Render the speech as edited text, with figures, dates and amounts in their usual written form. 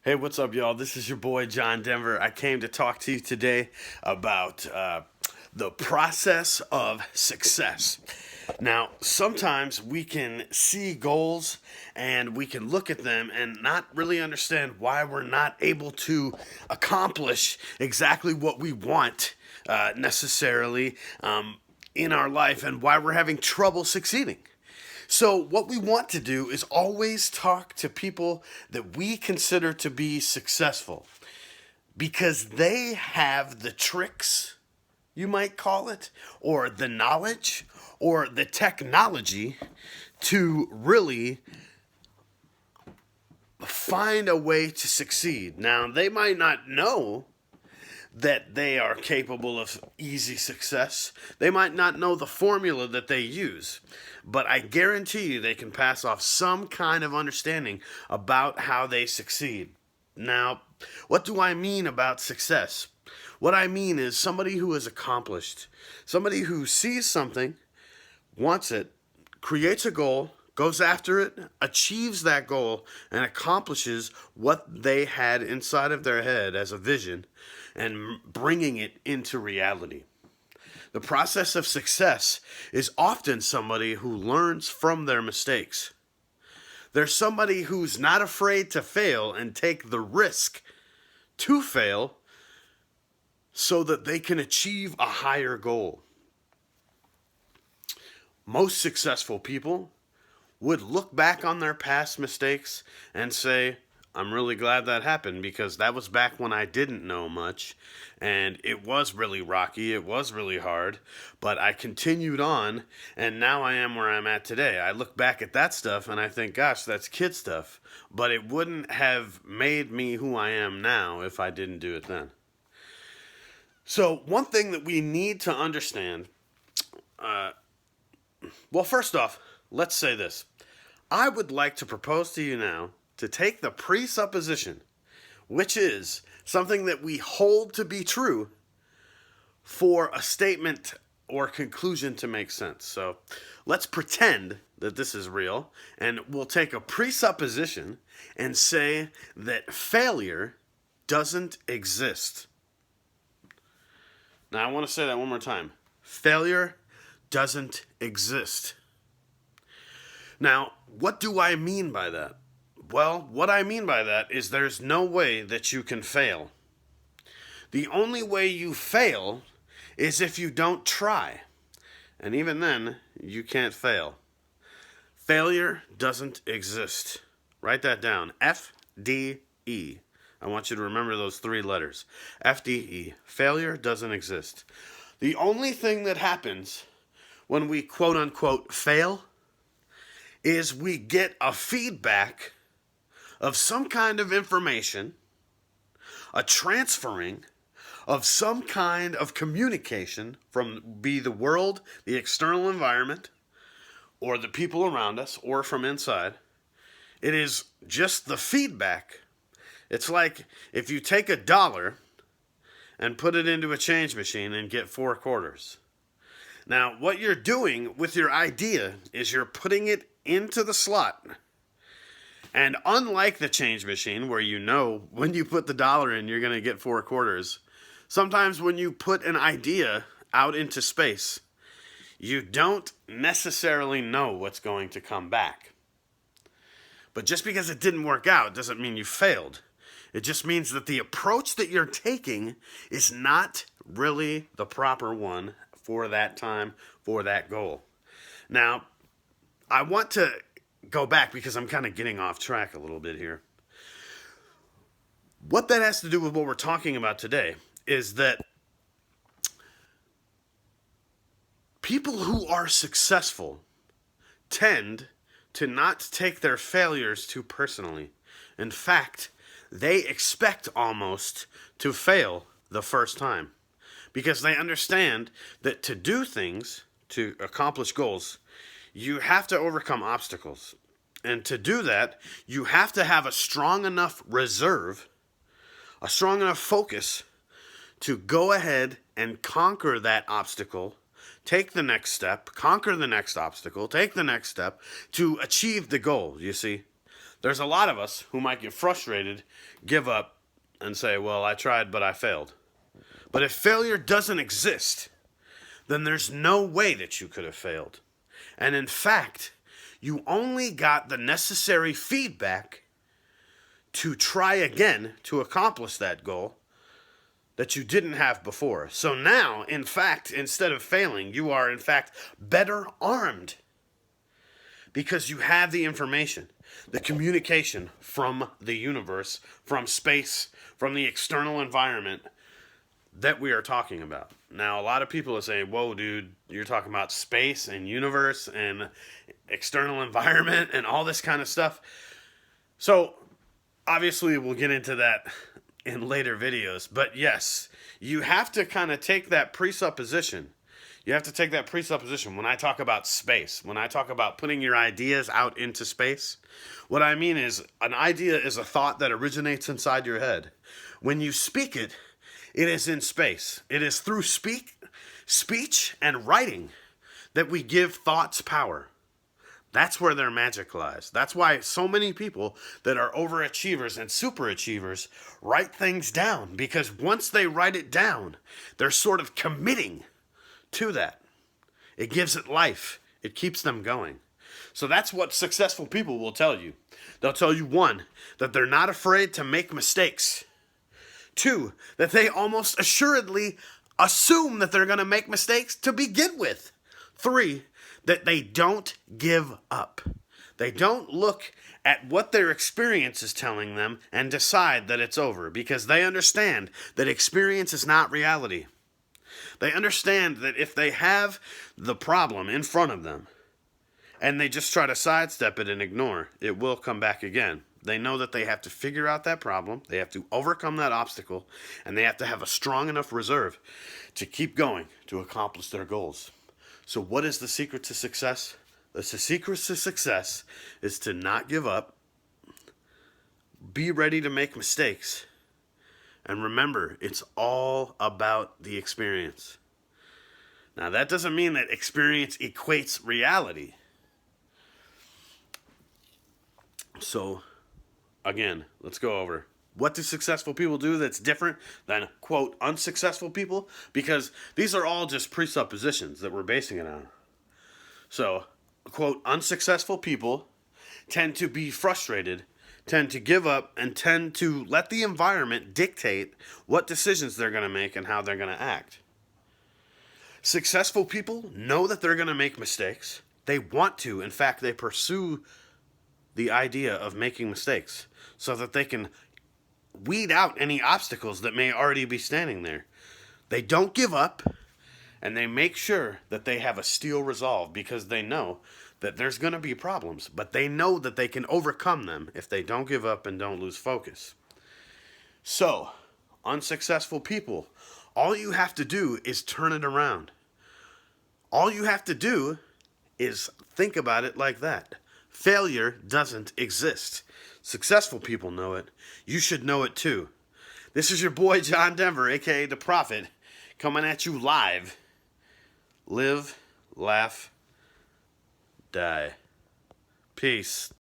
Hey, what's up, y'all? This is your boy, John Denver. I came to talk to you today about the process of success. Now, sometimes we can see goals and we can look at them and not really understand why we're not able to accomplish exactly what we want necessarily in our life and why we're having trouble succeeding. So, what we want to do is always talk to people that we consider to be successful because they have the tricks, you might call it, or the knowledge, or the technology to really find a way to succeed. Now, they might not know that they are capable of easy success. They might not know the formula that they use, but I guarantee you they can pass off some kind of understanding about how they succeed. Now, what do I mean about success? What I mean is somebody who is accomplished, somebody who sees something, wants it, creates a goal, goes after it, achieves that goal, and accomplishes what they had inside of their head as a vision and bringing it into reality. The process of success is often somebody who learns from their mistakes. There's somebody who's not afraid to fail and take the risk to fail so that they can achieve a higher goal. Most successful people would look back on their past mistakes and say, I'm really glad that happened because that was back when I didn't know much and it was really rocky, it was really hard, but I continued on and now I am where I'm at today. I look back at that stuff and I think, gosh, that's kid stuff, but it wouldn't have made me who I am now if I didn't do it then. So one thing that we need to understand, well, first off, let's say this. I would like to propose to you now to take the presupposition, which is something that we hold to be true, for a statement or conclusion to make sense. So let's pretend that this is real, and we'll take a presupposition and say that failure doesn't exist. Now, I want to say that one more time. Failure doesn't exist. Now, what do I mean by that? Well, what I mean by that is there's no way that you can fail. The only way you fail is if you don't try. And even then, you can't fail. Failure doesn't exist. Write that down. FDE. I want you to remember those three letters. FDE. Failure doesn't exist. The only thing that happens when we quote unquote fail is we get a feedback of some kind of information, a transferring of some kind of communication from be the world, the external environment, or the people around us, or from inside. It is just the feedback. It's like if you take $1 and put it into a change machine and get 4 quarters. Now, what you're doing with your idea is you're putting it into the slot. And unlike the change machine, where you know when you put the dollar in, you're going to get 4 quarters, sometimes when you put an idea out into space, you don't necessarily know what's going to come back. But just because it didn't work out doesn't mean you failed. It just means that the approach that you're taking is not really the proper one for that time, for that goal. Now, I want to go back because I'm kind of getting off track a little bit here. What that has to do with what we're talking about today is that people who are successful tend to not take their failures too personally. In fact, they expect almost to fail the first time because they understand that to do things, to accomplish goals, you have to overcome obstacles. And to do that, you have to have a strong enough reserve, a strong enough focus to go ahead and conquer that obstacle, take the next step, conquer the next obstacle, take the next step to achieve the goal, you see. There's a lot of us who might get frustrated, give up, and say, well, I tried, but I failed. But if failure doesn't exist, then there's no way that you could have failed. And in fact, you only got the necessary feedback to try again to accomplish that goal that you didn't have before. So now, in fact, instead of failing, you are in fact better armed because you have the information, the communication from the universe, from space, from the external environment that we are talking about. Now, a lot of people are saying, whoa, dude, you're talking about space and universe and external environment and all this kind of stuff. So, obviously, we'll get into that in later videos. But yes, you have to kind of take that presupposition. You have to take that presupposition when I talk about space, when I talk about putting your ideas out into space. What I mean is an idea is a thought that originates inside your head. When you speak it, it is in space. It is through speech and writing that we give thoughts power. That's where their magic lies. That's why so many people that are overachievers and superachievers write things down, because once they write it down, they're sort of committing to that. It gives it life. It keeps them going. So that's what successful people will tell you. They'll tell you, 1, that they're not afraid to make mistakes. 2, that they almost assuredly assume that they're going to make mistakes to begin with. 3, that they don't give up. They don't look at what their experience is telling them and decide that it's over, because they understand that experience is not reality. They understand that if they have the problem in front of them and they just try to sidestep it and ignore, it will come back again. They know that they have to figure out that problem, they have to overcome that obstacle, and they have to have a strong enough reserve to keep going to accomplish their goals. So what is the secret to success? The secret to success is to not give up, be ready to make mistakes, and remember, it's all about the experience. Now, that doesn't mean that experience equates reality. So, again, let's go over. What do successful people do that's different than, quote, unsuccessful people? Because these are all just presuppositions that we're basing it on. So, quote, unsuccessful people tend to be frustrated, tend to give up, and tend to let the environment dictate what decisions they're going to make and how they're going to act. Successful people know that they're going to make mistakes. They want to. In fact, they pursue the idea of making mistakes so that they can weed out any obstacles that may already be standing there. They don't give up, and they make sure that they have a steel resolve, because they know that there's going to be problems, but they know that they can overcome them if they don't give up and don't lose focus. So, unsuccessful people, all you have to do is turn it around. All you have to do is think about it like that. Failure doesn't exist. Successful people know it. You should know it too. This is your boy John Denver, aka The Prophet, coming at you live. Live, laugh, die. Peace.